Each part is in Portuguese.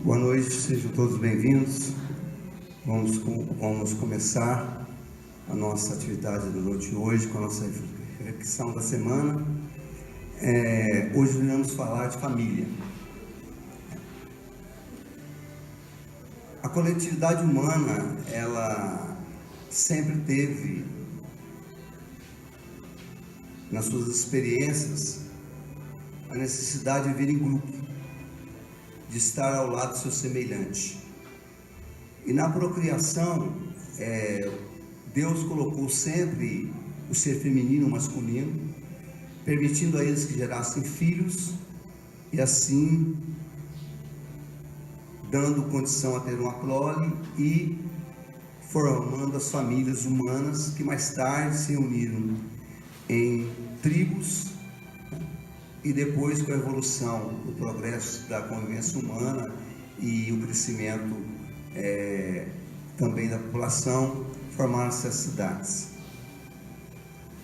Boa noite, sejam todos bem-vindos. Vamos começar a nossa atividade da noite de hoje com a nossa reflexão da semana. Hoje iremos falar de família. A coletividade humana, ela sempre teve nas suas experiências a necessidade de viver em grupo, de estar ao lado do seu semelhante. E na procriação, Deus colocou sempre o ser feminino e o masculino, permitindo a eles que gerassem filhos e assim dando condição a ter uma prole e formando as famílias humanas que mais tarde se uniram em tribos. E depois, com a evolução, o progresso da convivência humana e o crescimento também da população, formaram-se as cidades.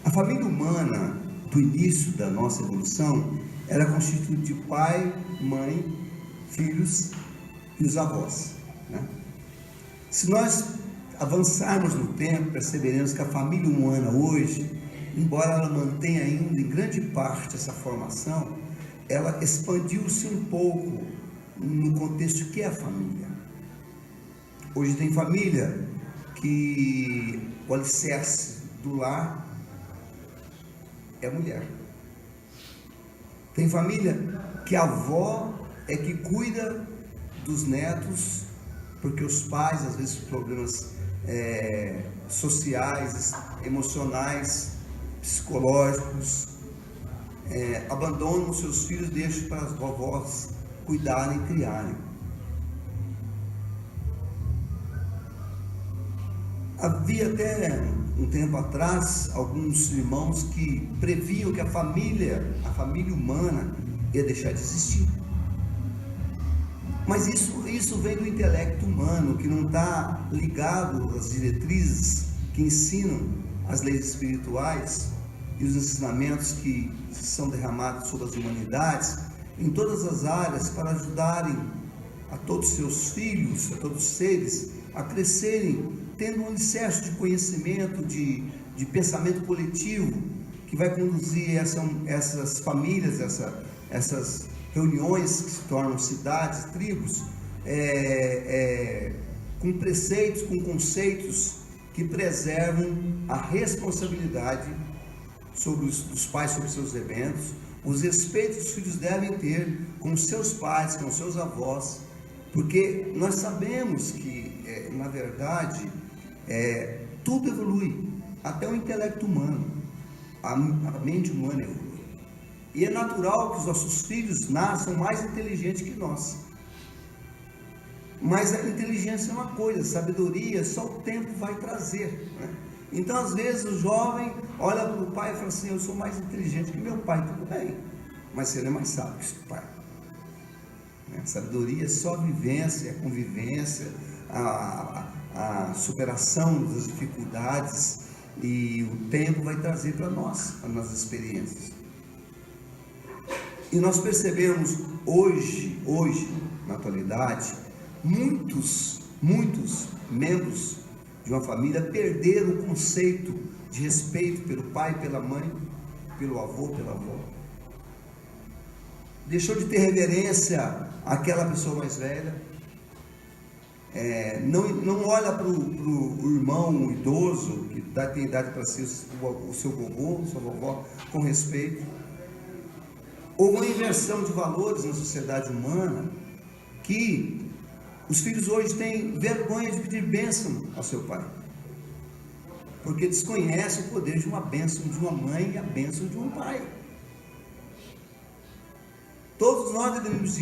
A família humana, do início da nossa evolução, era constituída de pai, mãe, filhos e os avós, né? Se nós avançarmos no tempo, perceberemos que a família humana hoje, embora ela mantenha ainda em grande parte essa formação, ela expandiu-se um pouco no contexto que é a família. Hoje tem família que o alicerce do lar é a mulher. Tem família que a avó é que cuida dos netos, porque os pais, às vezes, problemas sociais, emocionais, psicológicos, abandonam seus filhos, deixam para as vovós cuidarem e criarem. Havia até um tempo atrás alguns irmãos que previam que a família humana ia deixar de existir. Mas isso vem do intelecto humano, que não está ligado às diretrizes que ensinam as leis espirituais e os ensinamentos que são derramados sobre as humanidades em todas as áreas para ajudarem a todos os seus filhos, a todos os seres a crescerem tendo um alicerce de conhecimento, de pensamento coletivo que vai conduzir essas famílias, essas reuniões que se tornam cidades, tribos, com preceitos, com conceitos que preservam a responsabilidade dos pais sobre seus eventos, os respeitos que os filhos devem ter com os seus pais, com os seus avós, porque nós sabemos que, na verdade, tudo evolui, até o intelecto humano, a mente humana evolui. E é natural que os nossos filhos nasçam mais inteligentes que nós. Mas a inteligência é uma coisa, a sabedoria só o tempo vai trazer, né? Então, às vezes, o jovem olha para o pai e fala assim: eu sou mais inteligente que meu pai. Tudo bem, mas você não é mais sábio que seu pai, né? Sabedoria é só vivência, convivência, a superação das dificuldades, e o tempo vai trazer para nós as nossas experiências. E nós percebemos hoje, na atualidade, muitos membros de uma família perderam o conceito de respeito pelo pai, pela mãe, pelo avô, pela avó. Deixou de ter reverência àquela pessoa mais velha. Não olha para o irmão, o idoso, que tem idade para ser o seu vovô, sua vovó, com respeito. Houve uma inversão de valores na sociedade humana, que os filhos hoje têm vergonha de pedir bênção ao seu pai, porque desconhecem o poder de uma bênção de uma mãe e a bênção de um pai. Todos nós devemos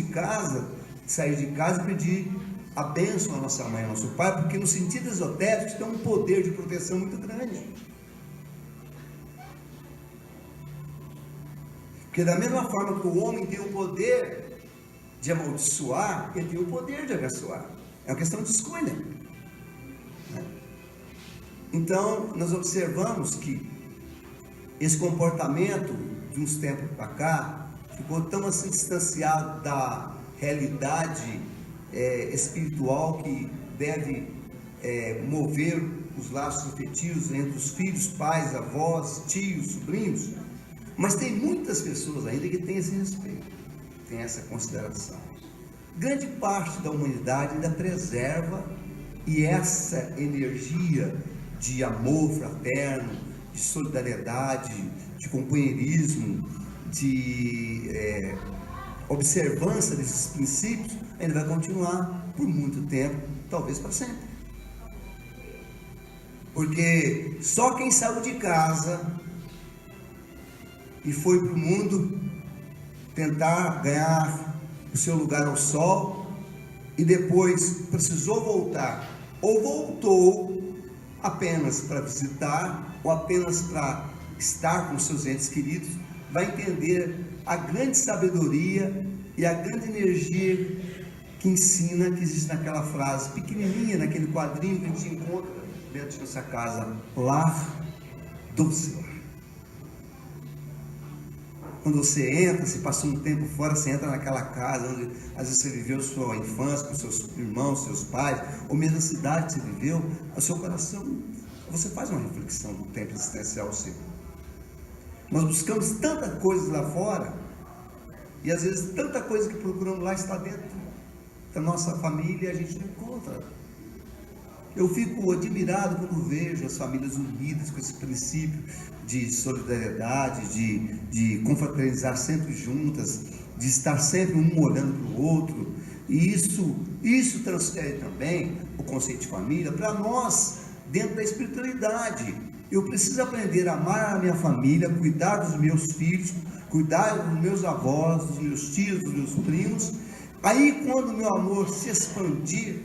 sair de casa e pedir a bênção à nossa mãe e ao nosso pai, porque no sentido esotérico tem um poder de proteção muito grande. Porque da mesma forma que o homem tem o poder de amaldiçoar, ele tem o poder de abençoar. É uma questão de escolha, né? Então, nós observamos que esse comportamento de uns tempos para cá ficou tão assim distanciado da realidade espiritual que deve mover os laços afetivos entre os filhos, pais, avós, tios, sobrinhos, mas tem muitas pessoas ainda que têm esse respeito, tem essa consideração. Grande parte da humanidade ainda preserva, e essa energia de amor fraterno, de solidariedade, de companheirismo, de observância desses princípios, ainda vai continuar por muito tempo, talvez para sempre. Porque só quem saiu de casa e foi para o mundo tentar ganhar o seu lugar ao sol e depois precisou voltar, ou voltou apenas para visitar ou apenas para estar com seus entes queridos, vai entender a grande sabedoria e a grande energia que ensina, que existe naquela frase pequenininha, naquele quadrinho que a gente encontra dentro de nossa casa: lar do Senhor. Quando você entra, se passou um tempo fora, você entra naquela casa onde às vezes você viveu sua infância com seus irmãos, seus pais, ou mesmo a cidade que você viveu, o seu coração, você faz uma reflexão do tempo existencial seu. Nós buscamos tanta coisa lá fora, e às vezes tanta coisa que procuramos lá está dentro da nossa família e a gente não encontra. Eu fico admirado quando vejo as famílias unidas com esse princípio de solidariedade, de confraternizar sempre juntas, de estar sempre um olhando para o outro. E isso transfere também o conceito de família para nós, dentro da espiritualidade. Eu preciso aprender a amar a minha família, cuidar dos meus filhos, cuidar dos meus avós, dos meus tios, dos meus primos. Aí, quando o meu amor se expandir,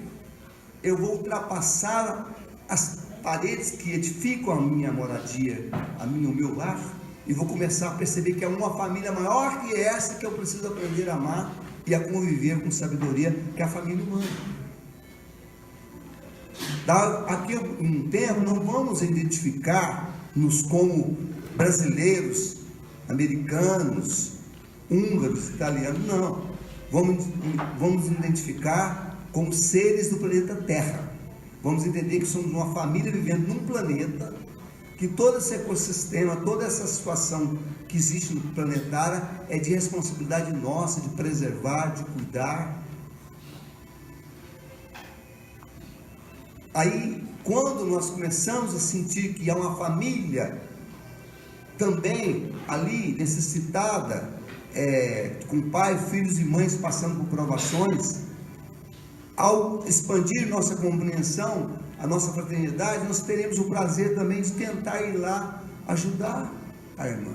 eu vou ultrapassar as paredes que edificam a minha moradia, o meu lar, e vou começar a perceber que é uma família maior que essa que eu preciso aprender a amar e a conviver com sabedoria, que é a família humana. Aqui um tempo não vamos identificar-nos como brasileiros, americanos, húngaros, italianos, não. Vamos identificar como seres do planeta Terra. Vamos entender que somos uma família vivendo num planeta, que todo esse ecossistema, toda essa situação que existe no planetário é de responsabilidade nossa, de preservar, de cuidar. Aí, quando nós começamos a sentir que há uma família também ali necessitada, com pai, filhos e mães passando por provações, ao expandir nossa compreensão, a nossa fraternidade, nós teremos o prazer também de tentar ir lá ajudar a irmã.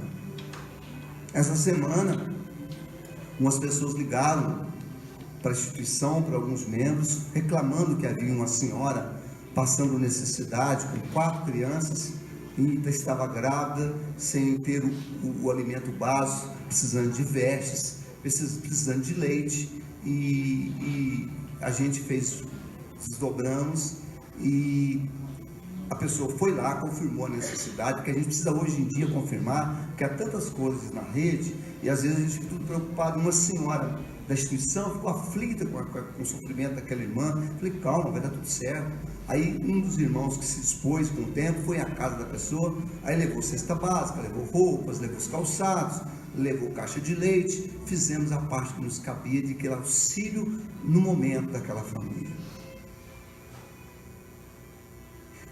Essa semana, umas pessoas ligaram para a instituição, para alguns membros, reclamando que havia uma senhora passando necessidade com 4 crianças e estava grávida, sem ter o alimento básico, precisando de vestes, precisando de leite, e a gente desdobramos, e a pessoa foi lá, confirmou a necessidade, porque a gente precisa hoje em dia confirmar, que há tantas coisas na rede, e às vezes a gente fica tudo preocupado. Uma senhora da instituição ficou aflita com o sofrimento daquela irmã. Falei, calma, vai dar tudo certo. Aí um dos irmãos que se dispôs com o tempo foi à casa da pessoa, aí levou cesta básica, levou roupas, levou os calçados, levou caixa de leite, fizemos a parte que nos cabia de aquele auxílio no momento daquela família.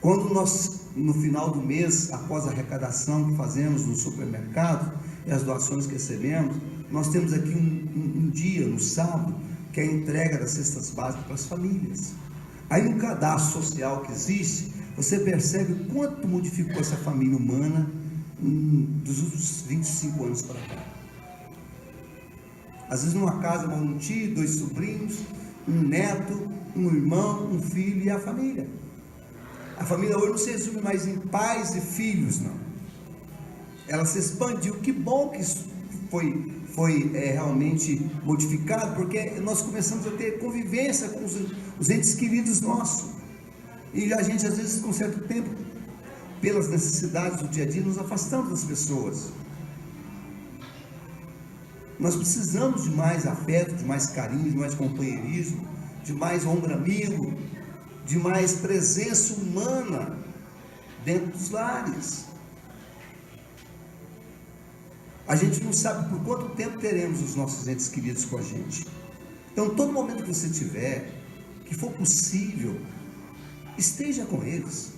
Quando nós, no final do mês, após a arrecadação que fazemos no supermercado e as doações que recebemos, nós temos aqui um dia, no sábado, que é a entrega das cestas básicas para as famílias. Aí no cadastro social que existe, você percebe o quanto modificou essa família humana dos últimos 25 anos para cá. Às vezes numa casa mora um tio, 2 sobrinhos, um neto, um irmão, um filho e a família. A família hoje não se resume mais em pais e filhos, não. Ela se expandiu. Que bom que isso foi realmente modificado, porque nós começamos a ter convivência com os entes queridos nossos. E a gente, às vezes, com um certo tempo, pelas necessidades do dia a dia, nos afastamos das pessoas. Nós precisamos de mais afeto, de mais carinho, de mais companheirismo, de mais ombro amigo, de mais presença humana dentro dos lares. A gente não sabe por quanto tempo teremos os nossos entes queridos com a gente. Então, todo momento que você tiver, que for possível, esteja com eles.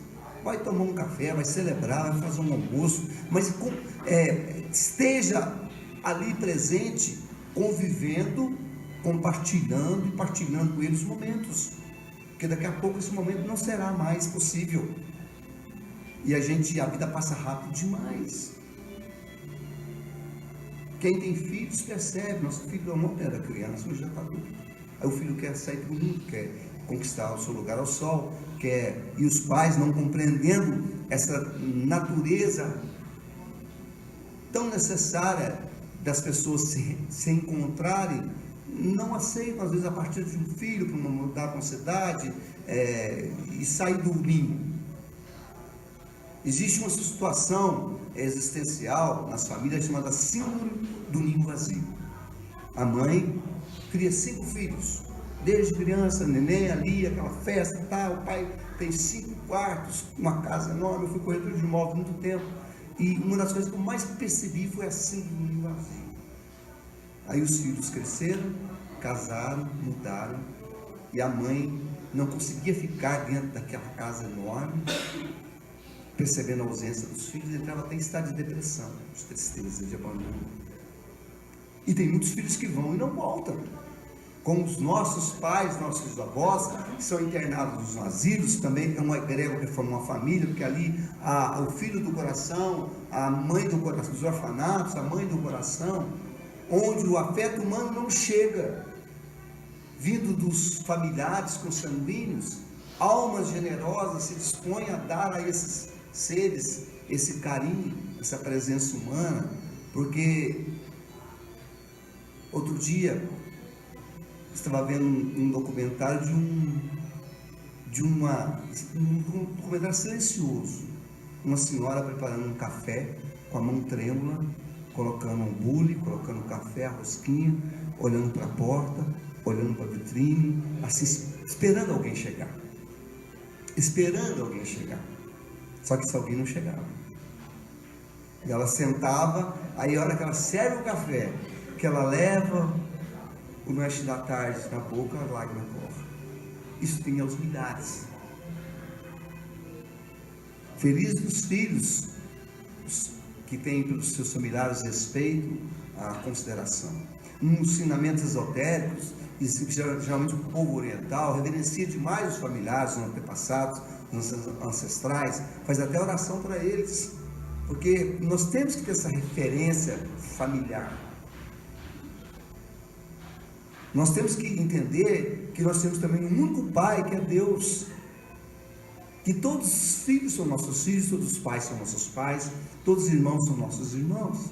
Vai tomar um café, vai celebrar, vai fazer um almoço, mas esteja ali presente, convivendo, compartilhando e partilhando com eles os momentos, porque daqui a pouco esse momento não será mais possível, e a vida passa rápido demais. Quem tem filhos percebe. Nosso filho ontem era criança, hoje já está adulto. Aí o filho quer sair para o mundo, quer conquistar o seu lugar ao sol, e os pais, não compreendendo essa natureza tão necessária das pessoas se encontrarem, não aceitam, às vezes, a partir de um filho, para mudar para uma cidade, e sair do ninho. Existe uma situação existencial nas famílias chamada síndrome do ninho vazio. A mãe cria 5 filhos, desde criança, neném ali, aquela festa, tá, o pai tem 5 quartos, uma casa enorme. Eu fui corretor de imóveis muito tempo, e uma das coisas que eu mais percebi foi a síndrome do ninho vazio. Aí os filhos cresceram, casaram, mudaram, e a mãe não conseguia ficar dentro daquela casa enorme, percebendo a ausência dos filhos, entrava até em estado de depressão, de tristeza, de abandono. E tem muitos filhos que vão e não voltam, como os nossos pais, nossos avós, que são internados nos asilos. Também é uma egrégora que forma uma família, porque ali o filho do coração, a mãe do coração, os orfanatos, a mãe do coração, onde o afeto humano não chega, vindo dos familiares consanguíneos, almas generosas se dispõem a dar a esses seres esse carinho, essa presença humana. Porque outro dia estava vendo um documentário um documentário silencioso, uma senhora preparando um café com a mão trêmula, colocando um bule, colocando um café, a rosquinha, olhando para a porta, olhando para a vitrine, assim, esperando alguém chegar. Só que esse alguém não chegava. E ela sentava, aí a hora que ela serve o café, que ela leva o lanche da tarde na boca, a lágrima corre. Isso tem aos milhares. Felizes dos filhos que têm pelos seus familiares respeito, a consideração. Nos ensinamentos esotéricos, geralmente o povo oriental reverencia demais os familiares, os antepassados, os ancestrais, faz até oração para eles, porque nós temos que ter essa referência familiar. Nós temos que entender que nós temos também um único Pai, que é Deus, que todos os filhos são nossos filhos, todos os pais são nossos pais, todos os irmãos são nossos irmãos,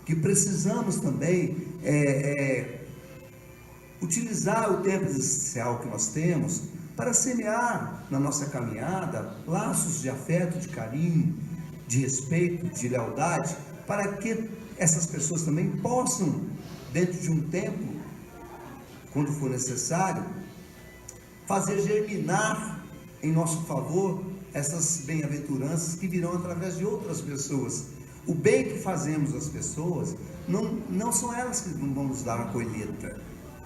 que precisamos também utilizar o tempo existencial que nós temos para semear na nossa caminhada laços de afeto, de carinho, de respeito, de lealdade, para que essas pessoas também possam, dentro de um tempo, quando for necessário, fazer germinar em nosso favor essas bem-aventuranças que virão através de outras pessoas. O bem que fazemos às pessoas, não são elas que vão nos dar a colheita.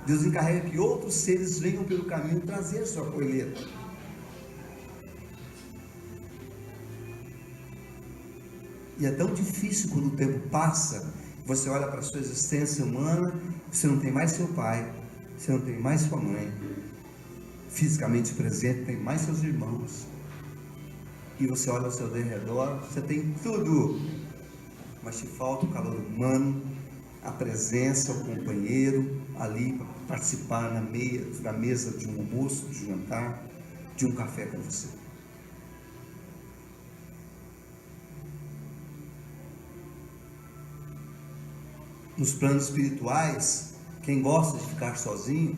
Deus encarrega que outros seres venham pelo caminho trazer a sua colheita. E é tão difícil quando o tempo passa, você olha para a sua existência humana, você não tem mais seu pai, você não tem mais sua mãe, fisicamente presente, tem mais seus irmãos, e você olha ao seu redor, você tem tudo, mas te falta o calor humano, a presença, o companheiro ali para participar na mesa de um almoço, de um jantar, de um café com você. Nos planos espirituais, quem gosta de ficar sozinho,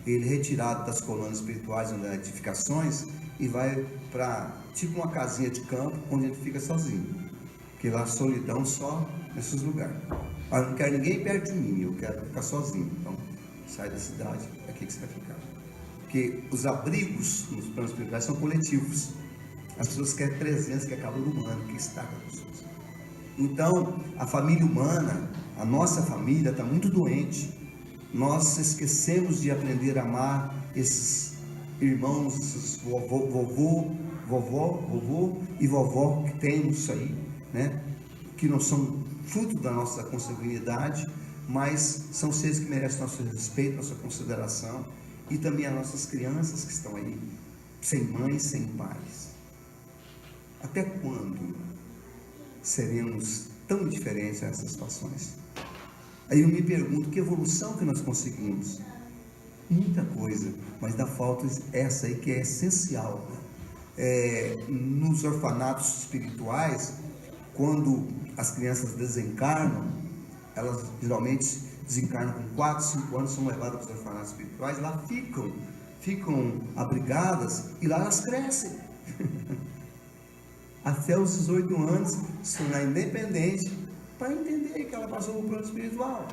ele é retirado das colônias espirituais, onde há edificações, e vai para tipo uma casinha de campo, onde ele fica sozinho, porque lá a solidão só nesses lugares. Eu não quero ninguém perto de mim, eu quero ficar sozinho. Então sai da cidade, é aqui que você vai ficar. Porque os abrigos nos planos espirituais são coletivos. As pessoas querem presença, querem calor humano, que está com as pessoas. Então, a família humana, a nossa família está muito doente. Nós esquecemos de aprender a amar esses irmãos, esses vovô e vovó que temos aí, né? Que não são fruto da nossa consanguinidade, mas são seres que merecem nosso respeito, nossa consideração, e também as nossas crianças que estão aí, sem mães, sem pais. Até quando seremos tão diferentes nessas situações? Aí eu me pergunto, que evolução que nós conseguimos? Muita coisa, mas dá falta essa aí que é essencial, né? Nos orfanatos espirituais, quando as crianças desencarnam, elas geralmente desencarnam com 4, 5 anos, são levadas para os orfanatos espirituais, lá ficam abrigadas e lá elas crescem. Até os 18 anos, se tornar independente, para entender que ela passou no plano espiritual.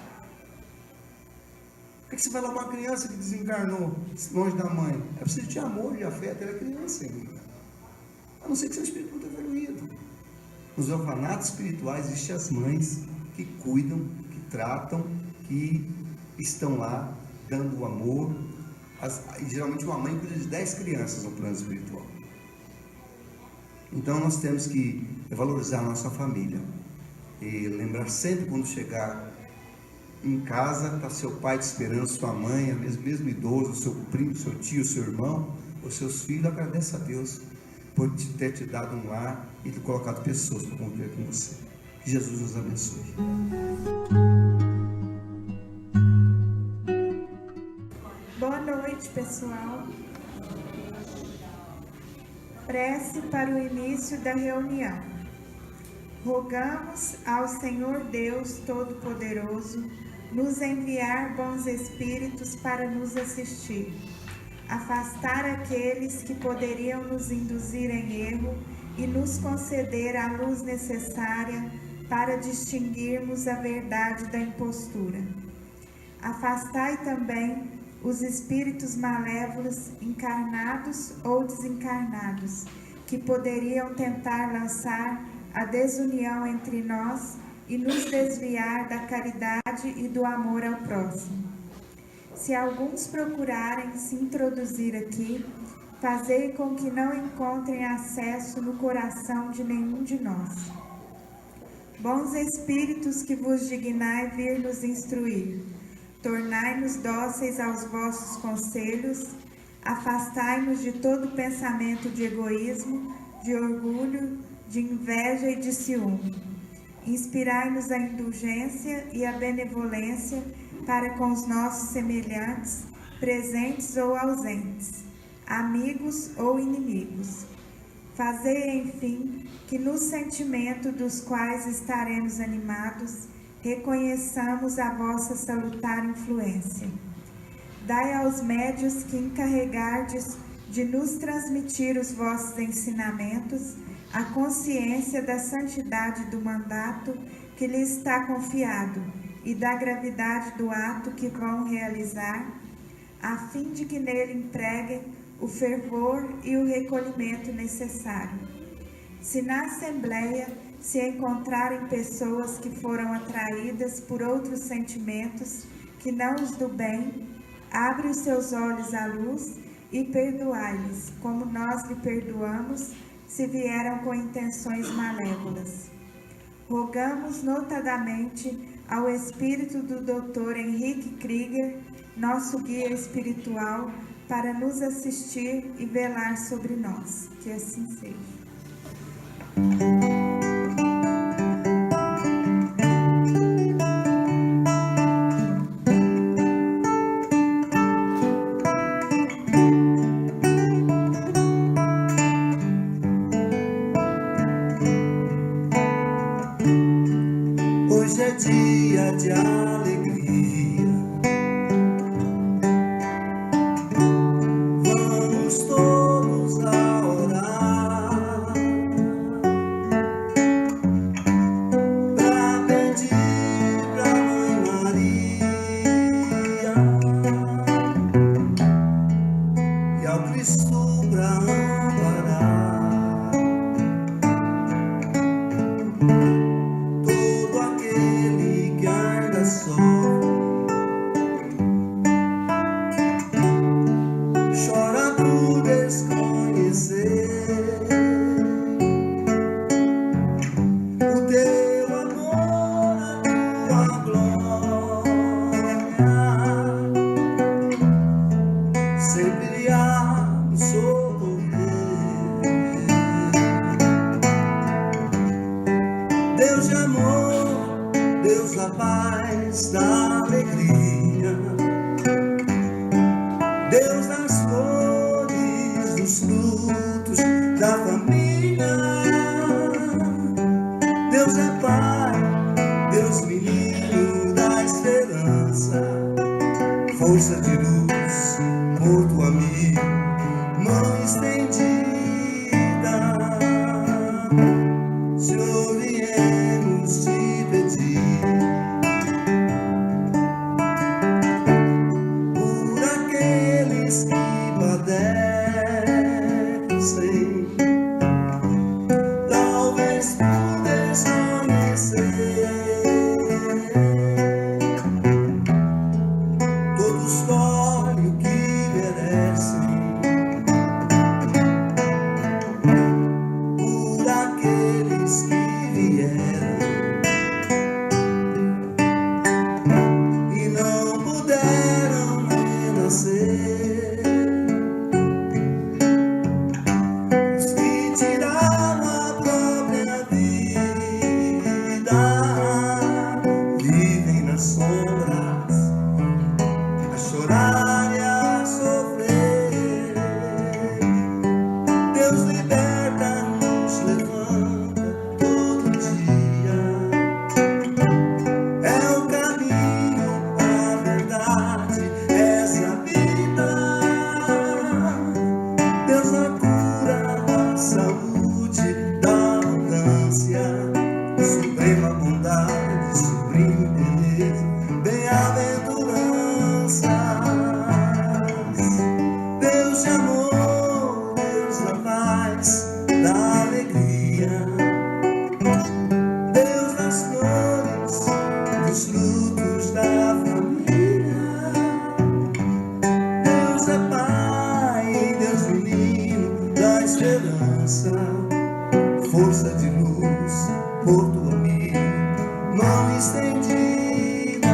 Por que você vai lá para uma criança que desencarnou longe da mãe? É preciso de amor, de afeto, ela é criança ainda. A não ser que seu espírito muito evoluído. Nos orfanatos espirituais existem as mães que cuidam, que tratam, que estão lá dando o amor. Geralmente uma mãe cuida de 10 crianças no plano espiritual. Então nós temos que valorizar a nossa família e lembrar sempre, quando chegar em casa, está seu pai te esperando, sua mãe, mesmo idoso, seu primo, seu tio, seu irmão, os seus filhos. Agradece a Deus por ter te dado um lar e ter colocado pessoas para conviver com você. Que Jesus nos abençoe. Boa noite, pessoal. Prece para o início da reunião. Rogamos ao Senhor Deus Todo-Poderoso nos enviar bons espíritos para nos assistir, afastar aqueles que poderiam nos induzir em erro e nos conceder a luz necessária para distinguirmos a verdade da impostura. Afastai também os espíritos malévolos, encarnados ou desencarnados, que poderiam tentar lançar a desunião entre nós e nos desviar da caridade e do amor ao próximo. Se alguns procurarem se introduzir aqui, fazei com que não encontrem acesso no coração de nenhum de nós. Bons espíritos que vos dignai vir nos instruir, tornai-nos dóceis aos vossos conselhos, afastai-nos de todo pensamento de egoísmo, de orgulho, de inveja e de ciúme. Inspirai-nos a indulgência e a benevolência para com os nossos semelhantes, presentes ou ausentes, amigos ou inimigos. Fazei, enfim, que no sentimento dos quais estaremos animados, reconheçamos a vossa salutar influência. Dai aos médios que encarregardes de nos transmitir os vossos ensinamentos a consciência da santidade do mandato que lhes está confiado e da gravidade do ato que vão realizar, a fim de que nele empreguem o fervor e o recolhimento necessário. Se na Assembleia se encontrarem pessoas que foram atraídas por outros sentimentos que não os do bem, abre os seus olhos à luz e perdoai-lhes, como nós lhe perdoamos, se vieram com intenções malévolas. Rogamos notadamente ao espírito do Dr. Henrique Krieger, nosso guia espiritual, para nos assistir e velar sobre nós. Que assim seja. Hoje é dia de alegria, vamos todos a orar. sempre há de socorrer. Deus de amor, Deus da paz, da alegria, Deus das flores, dos frutos, da família. Deus é Pai, Deus menino da esperança, força de luz, porto amigo, mão estendida. Senhor, viemos te pedir por aqueles que padecem, talvez por desconhecer. Todos colhem o que merecem, por aqueles que vieram e não puderam renascer, os que tiraram a própria vida, vivem nas sombras a chorar e a sofrer. Deus liberta, nos levanta todo dia. É o caminho, a verdade, essa vida. Deus a cura, a saúde, da abundância, suprema bondade, sublime beleza, bem-aventuranças. Deus de amor, Deus da paz, da alegria, Deus das flores, dos frutos da família. Deus é Pai, Deus menino da esperança, força de luz, porto amigo, mão estendida.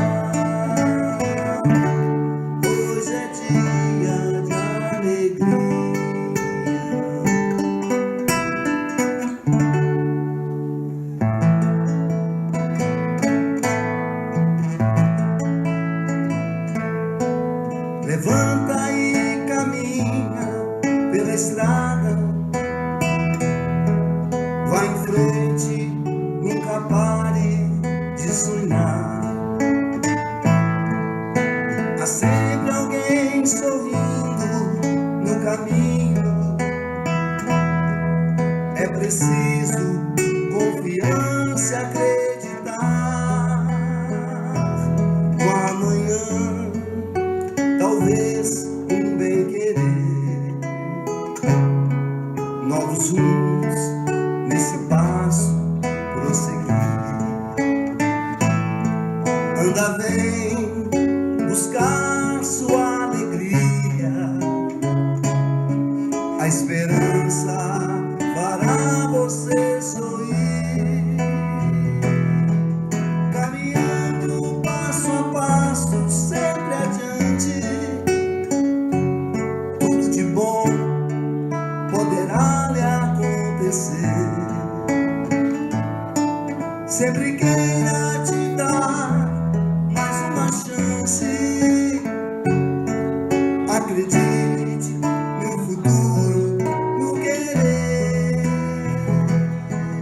Hoje é dia de alegria. Levanta e caminha pela estrada, vai em frente, nunca pare de sonhar. Há sempre alguém sorrindo no caminho. É preciso confiança e acreditar no amanhã, talvez um bem-querer, novos rumos nesse passo prosseguir. Anda, vem buscar sua alegria, a esperança fará você sorrir. Caminhando passo a passo, sempre adiante, tudo de bom poderá lhe acontecer. Sempre queira te dar mais uma chance. Acredite no futuro, no querer.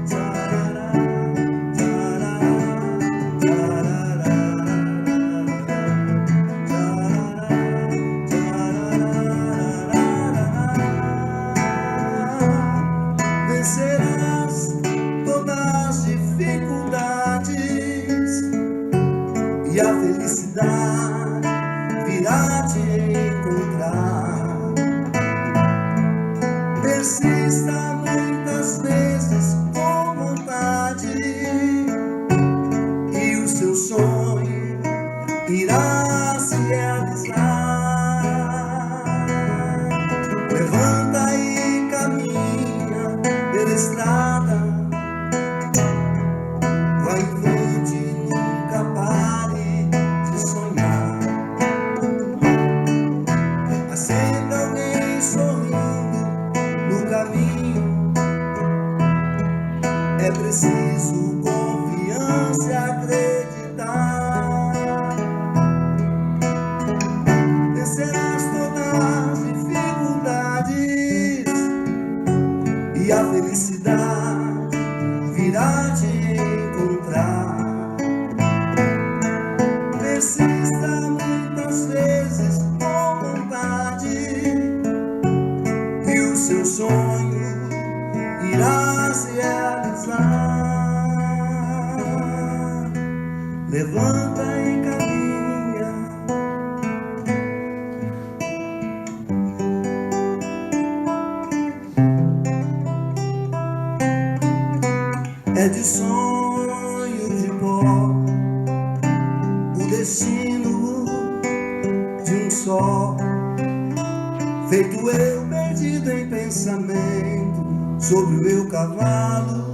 Tcharará, tcharará, tcharará, tcharará. Vencerás todas as dificuldades e a felicidade virá te encontrar. Persista muitas vezes com vontade e o seu sonho irá se realizar. Levanta e caminha pela estrada, vai em frente, nunca pare de sonhar. Assim de sonhos de pó, o destino de um só, feito eu perdido em pensamento sobre o meu cavalo.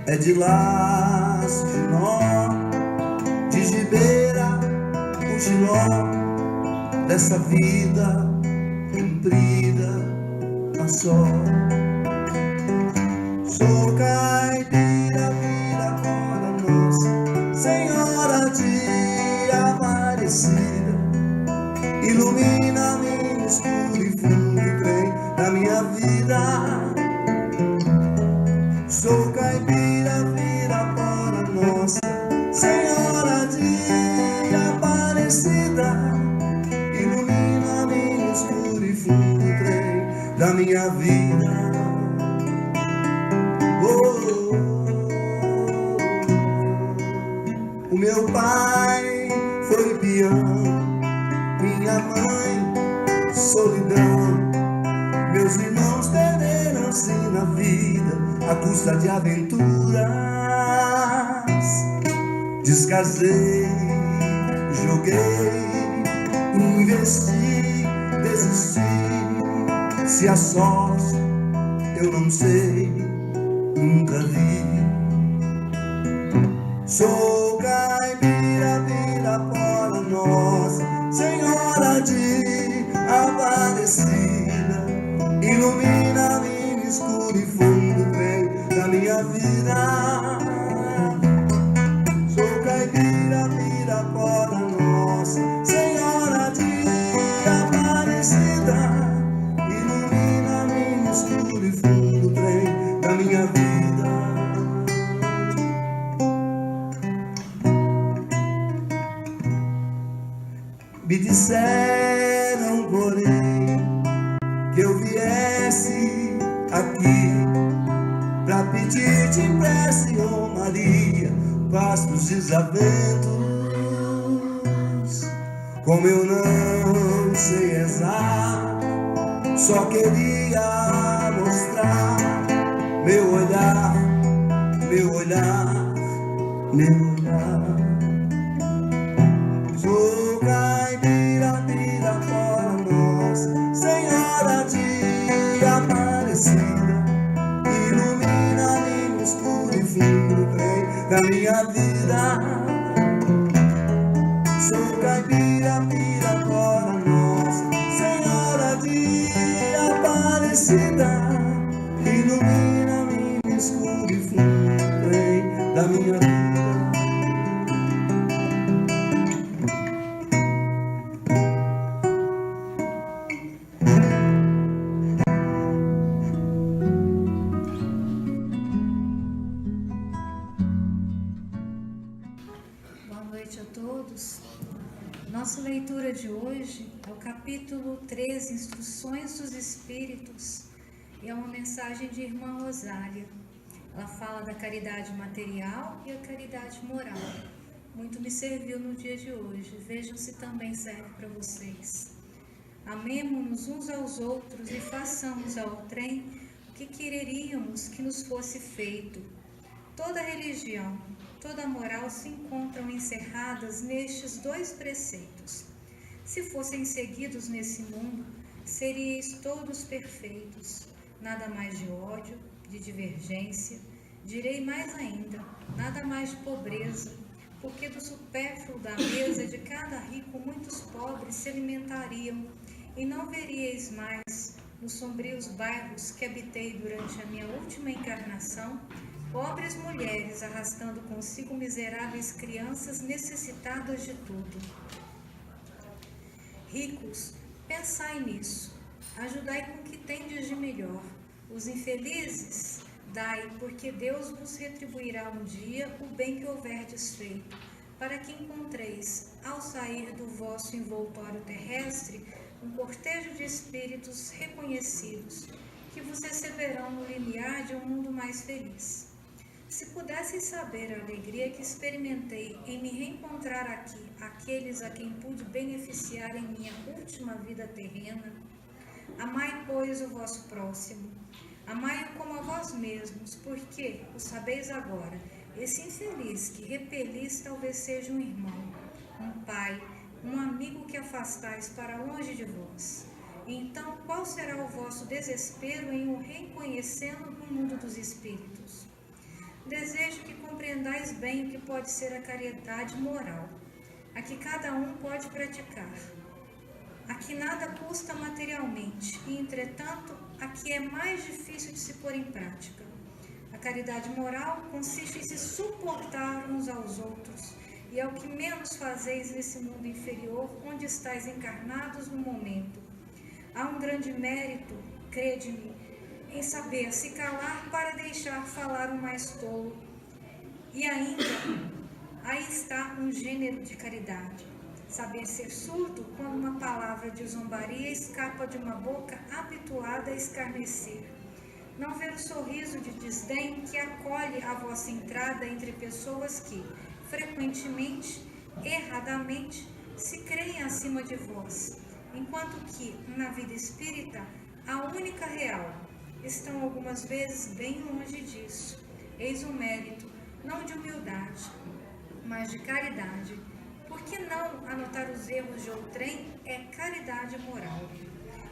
É de laço, de nó, de gibeira, o giló dessa vida comprida a só. Sou caipira, vira fora nossa Senhora de Aparecida, ilumina-me no escuro e fundo trem da minha vida. Sou caipira, vira fora nossa Senhora de Aparecida, ilumina-me no escuro e fundo trem da minha vida. O meu pai foi peão, minha mãe solidão, meus irmãos perderam-se na vida à custa de aventuras. Descasei, joguei, investi, desisti. Se a sorte eu não sei, nunca vi. Sou caipira, vira fora nossa Senhora de Aparecida, ilumina-me no escuro e fundo trem da minha vida. Sou caipira, vira fora nossa Senhora de Aparecida, ilumina-me no escuro e fundo trem da minha vida. Me disseram, porém, que eu viesse aqui pra pedir-te prece, oh Maria, paz dos desaventos. Como eu não sei rezar, só queria mostrar meu olhar, meu olhar, meu olhar. Sou caipira, vira fora nossa Senhora de Aparecida, ilumina-me no escuro e fundo trem da minha vida. Sou caipira, vira fora nossa Senhora de Aparecida, ilumina-me no escuro e fundo trem da minha vida. Nossa leitura de hoje é o capítulo 13, Instruções dos Espíritos, e é uma mensagem de Irmã Rosália. Ela fala da caridade material e a caridade moral. Muito me serviu no dia de hoje, vejam se também serve para vocês. Amemo-nos uns aos outros e façamos ao outrem o que quereríamos que nos fosse feito. Toda religião, toda moral se encontram encerradas nestes dois preceitos. Se fossem seguidos nesse mundo, seríeis todos perfeitos. Nada mais de ódio, de divergência, direi mais ainda, nada mais de pobreza, porque do supérfluo da mesa de cada rico muitos pobres se alimentariam, e não veríeis mais, nos sombrios bairros que habitei durante a minha última encarnação, pobres mulheres arrastando consigo miseráveis crianças necessitadas de tudo. Ricos, pensai nisso, ajudai com o que tendes de melhor. Os infelizes, dai, porque Deus vos retribuirá um dia o bem que houverdes feito, para que encontreis, ao sair do vosso envoltório terrestre, um cortejo de espíritos reconhecidos, que vos receberão no limiar de um mundo mais feliz. Se pudesseis saber a alegria que experimentei em me reencontrar aqui, aqueles a quem pude beneficiar em minha última vida terrena, amai, pois, o vosso próximo. Amai-o como a vós mesmos, porque, o sabeis agora, esse infeliz que repelis talvez seja um irmão, um pai, um amigo que afastais para longe de vós. Então, qual será o vosso desespero em o reconhecendo no mundo dos espíritos? Desejo que compreendais bem o que pode ser a caridade moral, a que cada um pode praticar, a que nada custa materialmente e, entretanto, a que é mais difícil de se pôr em prática. A caridade moral consiste em se suportar uns aos outros, e é o que menos fazeis nesse mundo inferior, onde estáis encarnados no momento. Há um grande mérito, crede-me, em saber se calar para deixar falar o mais tolo. E ainda, aí está um gênero de caridade. Saber ser surdo quando uma palavra de zombaria escapa de uma boca habituada a escarnecer. Não ver o sorriso de desdém que acolhe a vossa entrada entre pessoas que, frequentemente, erradamente, se creem acima de vós, enquanto que, na vida espírita, a única real, estão algumas vezes bem longe disso. Eis um mérito, não de humildade, mas de caridade. Por que não anotar os erros de outrem é caridade moral?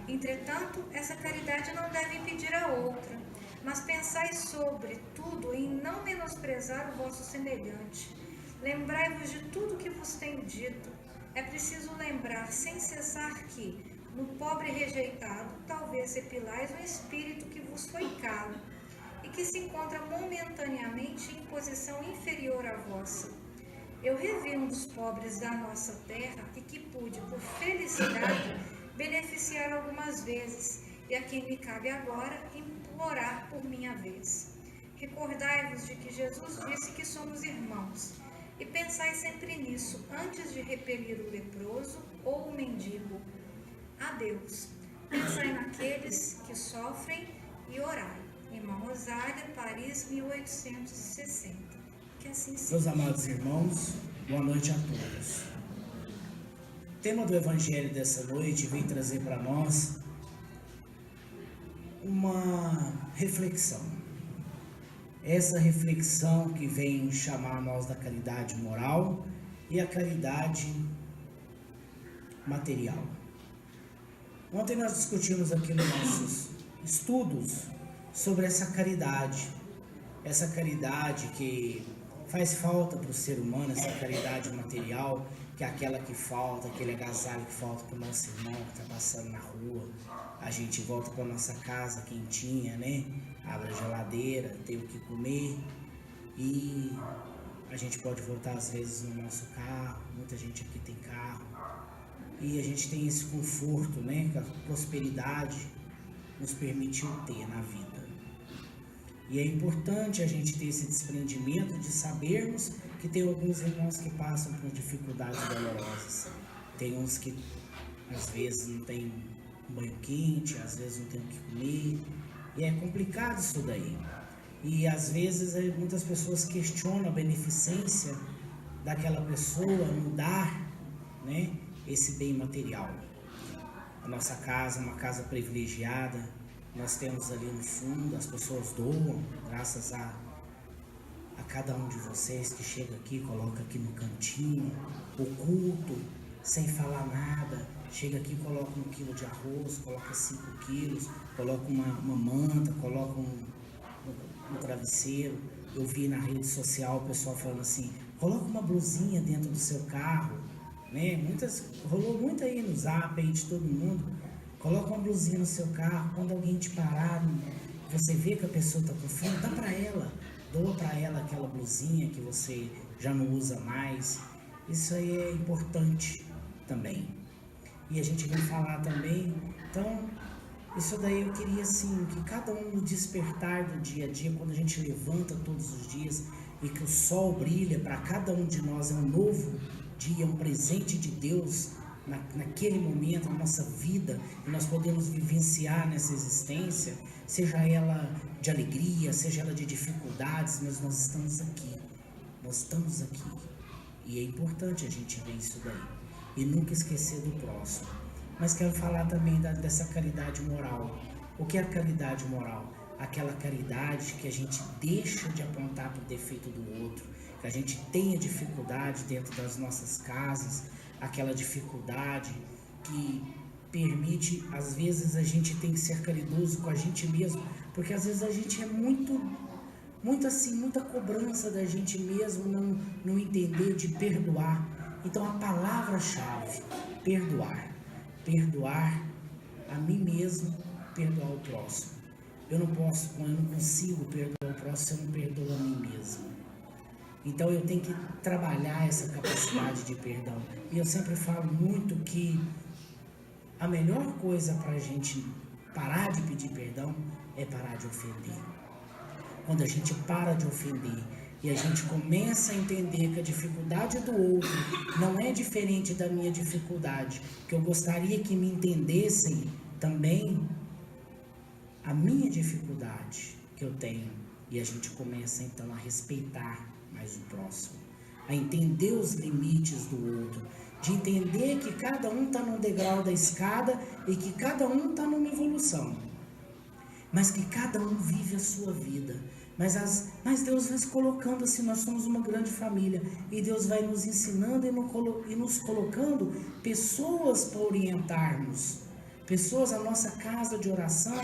Entretanto, essa caridade não deve impedir a outra, mas pensai sobre tudo em não menosprezar o vosso semelhante. Lembrai-vos de tudo que vos tenho dito. É preciso lembrar sem cessar que, no pobre rejeitado, talvez repilais um espírito que vos foi caro e que se encontra momentaneamente em posição inferior à vossa. Eu revi um dos pobres da nossa terra e que pude, por felicidade, beneficiar algumas vezes, e a quem me cabe agora implorar por minha vez. Recordai-vos de que Jesus disse que somos irmãos, e pensai sempre nisso, antes de repelir o leproso ou o mendigo. Adeus. Pensai naqueles que sofrem e orai. Irmã Rosália, Paris, 1860. Que assim seja. Meus amados irmãos, boa noite a todos. O tema do Evangelho dessa noite vem trazer para nós uma reflexão. Essa reflexão que vem chamar nós da caridade moral e a caridade material. Ontem nós discutimos aqui nos nossos estudos sobre essa caridade que faz falta para o ser humano, essa caridade material, que é aquela que falta, aquele agasalho que falta para o nosso irmão que está passando na rua. A gente volta para a nossa casa quentinha, né? Abre a geladeira, tem o que comer e a gente pode voltar às vezes no nosso carro. Muita gente aqui tem carro e a gente tem esse conforto, né? Que a prosperidade nos permitiu ter na vida. E é importante a gente ter esse desprendimento de sabermos que tem alguns irmãos que passam por dificuldades dolorosas. Tem uns que às vezes não tem um banho quente, às vezes não tem o que comer. E é complicado isso daí. E às vezes muitas pessoas questionam a beneficência daquela pessoa no dar, né, esse bem material. A nossa casa é uma casa privilegiada. Nós temos ali no fundo, as pessoas doam, graças a cada um de vocês que chega aqui, coloca aqui no cantinho, o culto, sem falar nada, chega aqui, coloca 1 quilo de arroz, coloca 5 quilos, coloca uma manta, coloca um travesseiro. Eu vi na rede social o pessoal falando assim, coloca uma blusinha dentro do seu carro, né? Rolou muito aí no zap aí de todo mundo. Coloca uma blusinha no seu carro, quando alguém te parar, você vê que a pessoa está com fome, dá para ela, doa para ela aquela blusinha que você já não usa mais. Isso aí é importante também. E a gente vai falar também, então, isso daí eu queria assim, que cada um no despertar do dia a dia, quando a gente levanta todos os dias e que o sol brilha, para cada um de nós é um novo dia, um presente de Deus, naquele momento, na nossa vida, e nós podemos vivenciar nessa existência, seja ela de alegria, seja ela de dificuldades, mas nós estamos aqui, e é importante a gente ver isso daí, e nunca esquecer do próximo. Mas quero falar também dessa caridade moral. O que é a caridade moral? aquela caridade que a gente deixa de apontar para o defeito do outro, que a gente tenha dificuldade dentro das nossas casas, aquela dificuldade que permite, às vezes a gente tem que ser caridoso com a gente mesmo, porque às vezes a gente é muito assim, muita cobrança da gente mesmo, não entender de perdoar. Então a palavra-chave, perdoar a mim mesmo, perdoar o próximo. Eu não consigo perdoar o próximo se eu não perdoo a mim mesmo. Então eu tenho que trabalhar essa capacidade de perdão. E eu sempre falo muito que a melhor coisa para a gente parar de pedir perdão é parar de ofender. Quando a gente para de ofender e a gente começa a entender que a dificuldade do outro não é diferente da minha dificuldade, que eu gostaria que me entendessem também a minha dificuldade que eu tenho, e a gente começa então a respeitar mais o próximo, a entender os limites do outro, de entender que cada um está num degrau da escada e que cada um está numa evolução, mas que cada um vive a sua vida. Mas Deus vai se colocando assim, nós somos uma grande família, e Deus vai nos ensinando e nos colocando pessoas para orientarmos, pessoas, a nossa casa de oração,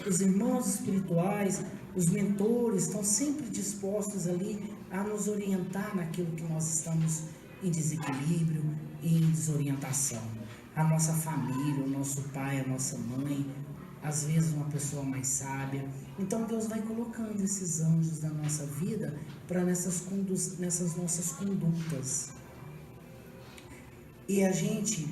os irmãos espirituais, os mentores estão sempre dispostos ali a nos orientar naquilo que nós estamos em desequilíbrio e em desorientação. A nossa família, o nosso pai, a nossa mãe, às vezes uma pessoa mais sábia. Então Deus vai colocando esses anjos na nossa vida para nessas nossas condutas. E a gente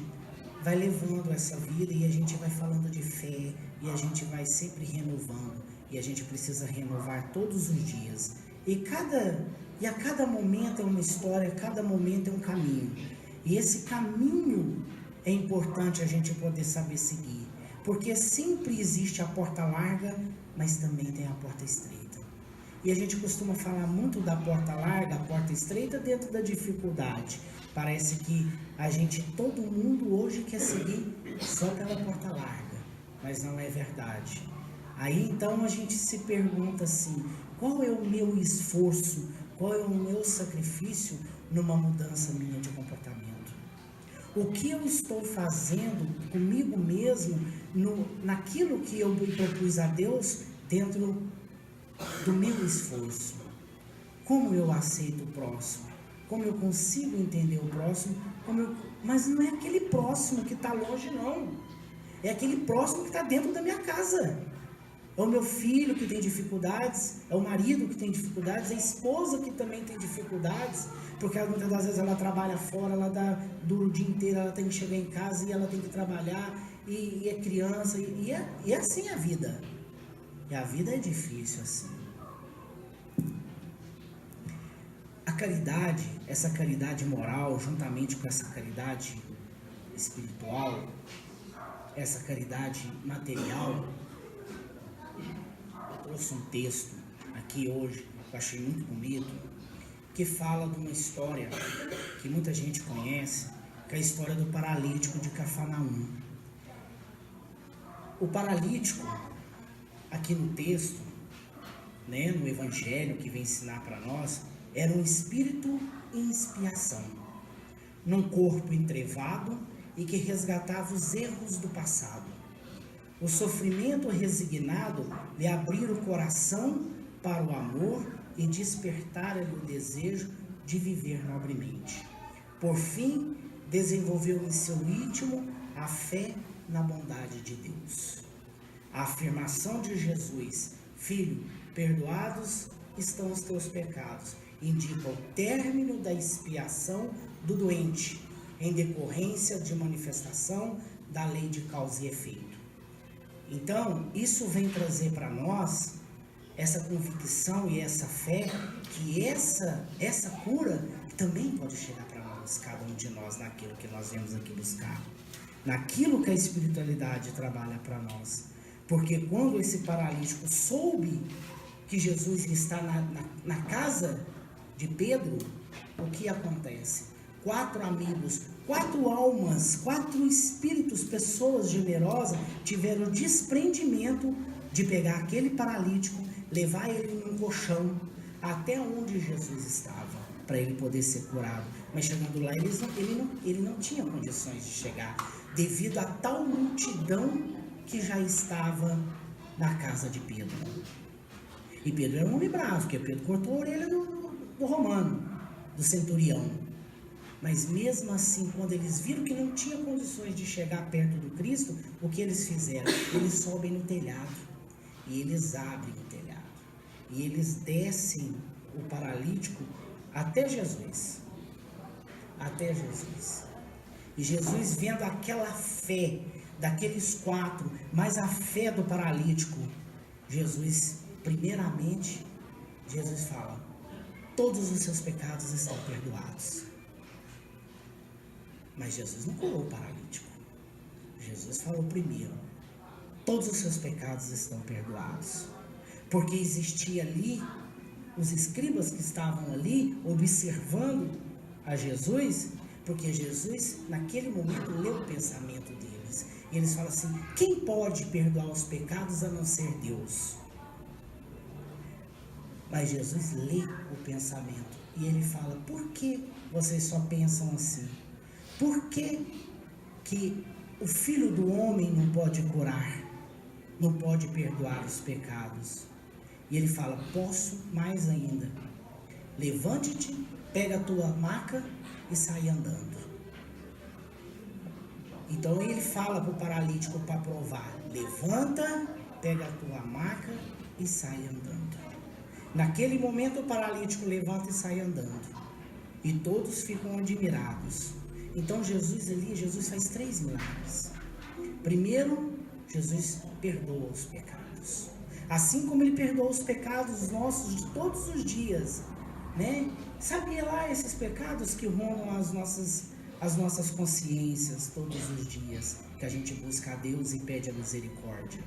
vai levando essa vida e a gente vai falando de fé e a gente vai sempre renovando. E a gente precisa renovar todos os dias. E a cada momento é uma história, cada momento é um caminho. E esse caminho é importante a gente poder saber seguir. Porque sempre existe a porta larga, mas também tem a porta estreita. E a gente costuma falar muito da porta larga, a porta estreita dentro da dificuldade. Parece que todo mundo hoje quer seguir só pela porta larga, mas não é verdade. Aí então a gente se pergunta assim, qual é o meu esforço, qual é o meu sacrifício numa mudança minha de comportamento? O que eu estou fazendo comigo mesmo, naquilo que eu propus a Deus, dentro do meu esforço? Como eu aceito o próximo? Como eu consigo entender o próximo? Mas não é aquele próximo que está longe, não. É aquele próximo que está dentro da minha casa. É o meu filho que tem dificuldades, é o marido que tem dificuldades, é a esposa que também tem dificuldades, porque muitas das vezes ela trabalha fora, ela dá duro o dia inteiro, ela tem que chegar em casa e ela tem que trabalhar, e é criança, e é assim a vida. E a vida é difícil assim. A caridade, essa caridade moral, juntamente com essa caridade espiritual, essa caridade material, eu trouxe um texto aqui hoje, que eu achei muito bonito, que fala de uma história que muita gente conhece, que é a história do paralítico de Cafarnaum. O paralítico, aqui no texto, né, no Evangelho que vem ensinar para nós, era um espírito em expiação, num corpo entrevado e que resgatava os erros do passado. O sofrimento resignado lhe abrir o coração para o amor e despertar-lhe o desejo de viver nobremente. Por fim, desenvolveu em seu íntimo a fé na bondade de Deus. A afirmação de Jesus, filho, perdoados estão os teus pecados, indica o término da expiação do doente, em decorrência de manifestação da lei de causa e efeito. Então, isso vem trazer para nós essa convicção e essa fé que essa cura também pode chegar para nós, cada um de nós, naquilo que nós viemos aqui buscar, naquilo que a espiritualidade trabalha para nós. Porque quando esse paralítico soube que Jesus está na casa de Pedro, o que acontece? 4 amigos, 4 almas, 4 espíritos, pessoas generosas, tiveram desprendimento de pegar aquele paralítico, levar ele num colchão até onde Jesus estava, para ele poder ser curado. Mas chegando lá, ele não tinha condições de chegar, devido a tal multidão que já estava na casa de Pedro. E Pedro era um homem bravo, porque Pedro cortou a orelha do romano, do centurião. Mas mesmo assim, quando eles viram que não tinha condições de chegar perto do Cristo, o que eles fizeram? Eles sobem no telhado, e eles abrem o telhado, e eles descem o paralítico até Jesus. Até Jesus. E Jesus, vendo aquela fé daqueles 4, mas a fé do paralítico, primeiramente, Jesus fala: todos os seus pecados estão perdoados. Mas Jesus não curou o paralítico. Jesus falou primeiro: todos os seus pecados estão perdoados. Porque existia ali, os escribas que estavam ali, observando a Jesus, porque Jesus, naquele momento, leu o pensamento deles. E eles falam assim: quem pode perdoar os pecados a não ser Deus? Mas Jesus lê o pensamento e ele fala: por que vocês só pensam assim? Por que o Filho do Homem não pode curar, não pode perdoar os pecados? E ele fala: posso mais ainda. Levante-te, pega a tua maca e sai andando. Então ele fala para o paralítico para provar: levanta, pega a tua maca e sai andando. Naquele momento o paralítico levanta e sai andando. E todos ficam admirados. Então Jesus faz 3 milagres. Primeiro, Jesus perdoa os pecados. Assim como ele perdoa os pecados nossos de todos os dias, né? Sabe lá esses pecados que rondam as nossas consciências todos os dias, que a gente busca a Deus e pede a misericórdia.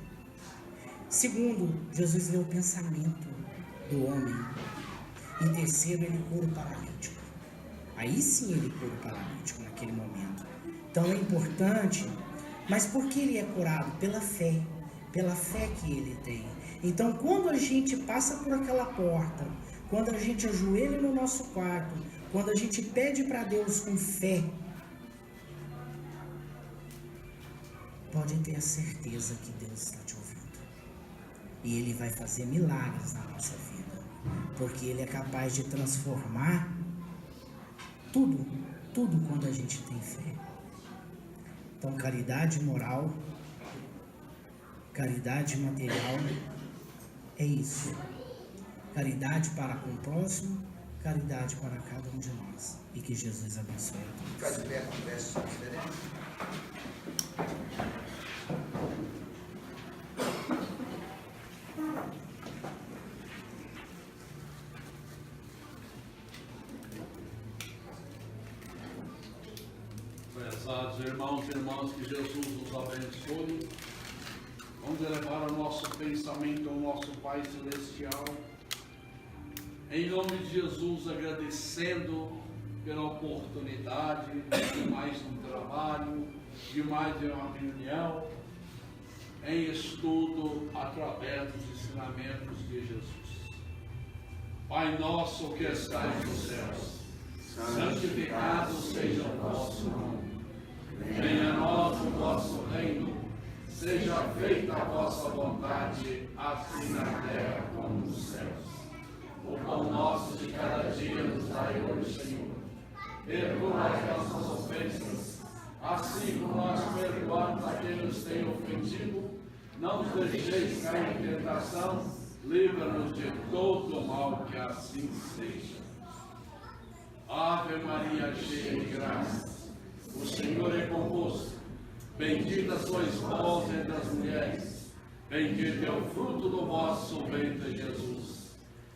Segundo, Jesus lê o pensamento do homem. Em terceiro, ele cura o paralítico. Aí sim ele cura o paralítico naquele momento. Então é importante, mas por que ele é curado? Pela fé que ele tem. Então quando a gente passa por aquela porta, quando a gente ajoelha no nosso quarto, quando a gente pede para Deus com fé, pode ter a certeza que Deus está te ouvindo. E Ele vai fazer milagres na nossa vida, porque Ele é capaz de transformar tudo quando a gente tem fé. Então, caridade moral, caridade material, é isso. Caridade para com o próximo, caridade para cada um de nós. E que Jesus abençoe a todos. Prezados irmãos e irmãs, que Jesus nos abençoe. Vamos elevar o nosso pensamento ao nosso Pai Celestial. Em nome de Jesus, agradecendo pela oportunidade de mais um trabalho, de mais uma reunião em estudo através dos ensinamentos de Jesus. Pai nosso que estais nos céus, santificado seja o vosso nome. Venha a nós o vosso reino, seja feita a vossa vontade, assim na terra como nos céus. O pão nosso de cada dia nos dai hoje, Senhor. Perdoai as nossas ofensas, assim como nós perdoamos a quem nos tem ofendido. Não nos deixeis cair em tentação, livra-nos de todo o mal, que assim seja. Ave Maria, cheia de graça, o Senhor é convosco. Bendita sois vós entre as mulheres, bendito é o fruto do vosso ventre, Jesus.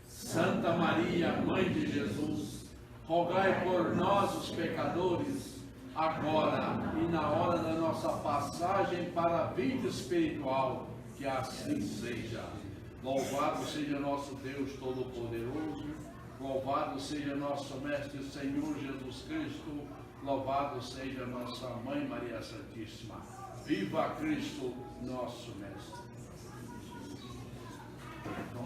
Santa Maria, Mãe de Jesus, rogai por nós, os pecadores, agora e na hora da nossa passagem para a vida espiritual, que assim seja. Louvado seja nosso Deus Todo-Poderoso, louvado seja nosso Mestre e Senhor Jesus Cristo, louvado seja nossa Mãe Maria Santíssima. Viva Cristo, nosso Mestre. Então,